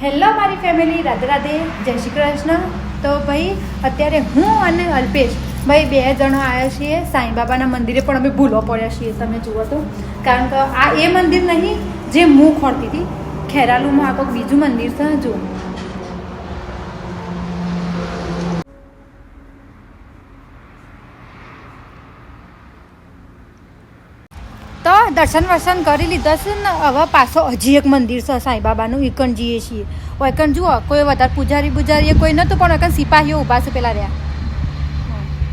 Hello મારી family, Radhe Radhe, જય શ્રી કૃષ્ણ. તો ભાઈ અત્યારે હું અને અલ્પેશ ભાઈ 2 જણો આવ્યા છીએ સાંઈબાબાના મંદિરે, પણ અમે ભૂલો પડ્યા છીએ. તમે જુઓ તો, કારણ કે આ એ મંદિર નહીં જે હું ખોરતી હતી. ખેરાલુમાં આ કોઈક બીજું મંદિર છે. જુઓ તો દર્શન વર્શન કરી લીધા છે ને. હવે પાછો હજી એક મંદિર છે સાંઈબાબાનું, ઈકણ જઈએ છીએ. ઓઈકણ જુઓ, કોઈ વધારે પૂજારીએ કોઈ નહોતું, પણ ઓઈકણ સિપાહીઓ ઊભા છે પેલા રહ્યા.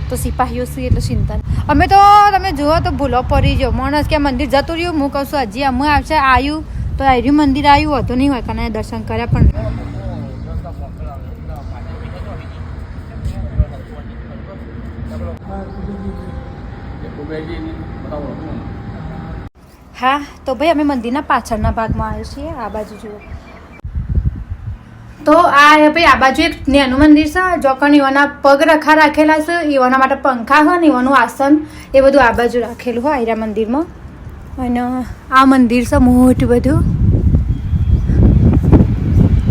તો સિપાહીઓ છે એટલે ચિંતા. અમે તો તમે જુઓ તો ભૂલો પડી ગયો. માણસ કે મંદિર જતું રહ્યું, હું કહું છું હજી અમે આવશે આવ્યું તો આવ્યું મંદિર આવ્યું હતું નહીં હોય કારણ દર્શન કર્યા. પણ હા, તો ભાઈ અમે મંદિરના પાછળના ભાગમાં આવ્યા છીએ. આ બાજુ જુઓ તો આ ભાઈ આ બાજુ એક નાનું મંદિર છે. જોકણ એવાના પગ રખા રાખેલા છે, એવાના માટે પંખા હોય ને એવાનું આસન એ બધું આ બાજુ રાખેલું હોય આયરા મંદિરમાં. અને આ મંદિર છે મોટું બધું.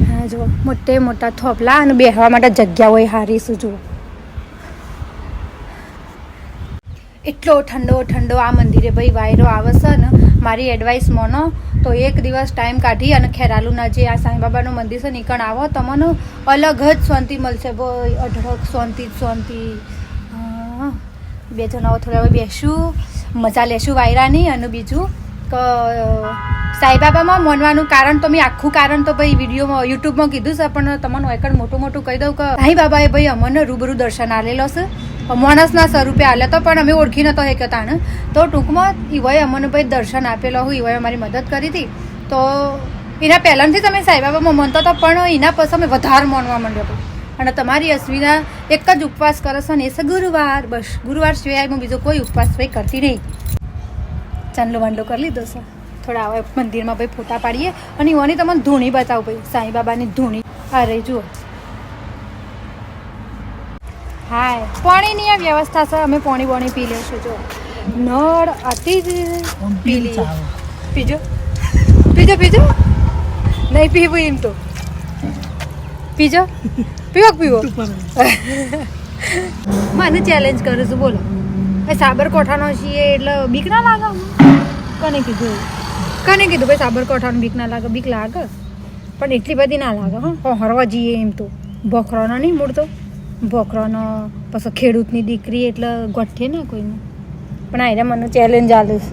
હા જુઓ, મોટે મોટા થોપલા અને બેસવા માટે જગ્યા હોય સારી શું. જુઓ એટલો ઠંડો ઠંડો આ મંદિરે ભાઈ વાયરો આવે છે ને. મારી એડવાઇસ માનો તો એક દિવસ ટાઈમ કાઢી અને ખેરાલુના જે આ સાંઈબાબાનું મંદિર છે નીકળ આવો, તમને અલગ જ શાંતિ મળશે ભાઈ. અઢળક શાંતિ શાંતિ. 2 જણાઓ થોડા હવે બેસું, મજા લેશું વાયરાની. અને બીજું કે સાંઈબાબામાં માનવાનું કારણ તો મેં આખું કારણ તો ભાઈ વિડીયોમાં યુટ્યુબમાં કીધું છે, પણ તમને એકડ મોટું મોટું કહી દઉં કે સાંઈબાબાએ ભાઈ અમને રૂબરૂ દર્શન આલેલો છે. માણસના સ્વરૂપે આલે તો, પણ અમે ઓળખી નતો હે કહેતા ને. તો ટૂંકમાં ઈવોએ અમને ભાઈ દર્શન આપેલો હું, ઈવોએ અમારી મદદ કરી હતી. તો એના પહેલાંથી તમે સાંઈબાબામાં માનતો હતો, પણ એના પછી અમે વધારે માનવા માંડ્યો હતો. અને તમારી અશ્વિના એક જ ઉપવાસ કરે છે ને, એ છે ગુરુવાર. બસ ગુરુવાર સિવાય હું બીજો કોઈ ઉપવાસ ભાઈ કરતી નહીં. ચાંદલો વાંડલો કરી લીધો છે. થોડા આવે મંદિરમાં ભાઈ ફોટા પાડીએ. અને એવાની તમને ધૂણી બતાવું ભાઈ, સાંઈબાબાની ધૂણી. અરે જુઓ, હા પાણીની આ વ્યવસ્થા છે. અમે પાણી પી લઈશું. જો નળ અતિ જ પી લઈએ. પીજો પીજો પીજો, નહીં પીવું એમ તો પીજો. પીવો મને ચેલેન્જ કરું છું. બોલો એ સાબરકાંઠાનો છીએ એટલે બીક ના લાગે? કને કીધું ભાઈ સાબરકાંઠાનું બીક ના લાગે? બીક લાગે પણ એટલી બધી ના લાગે. હા હરવા જઈએ એમ તો. ભોખરાનો નહીં મૂળતો, ભોખરાનો પછી ખેડૂતની દીકરી એટલે ગોઠે ને કોઈને. પણ આને મને ચેલેન્જ આલે છે.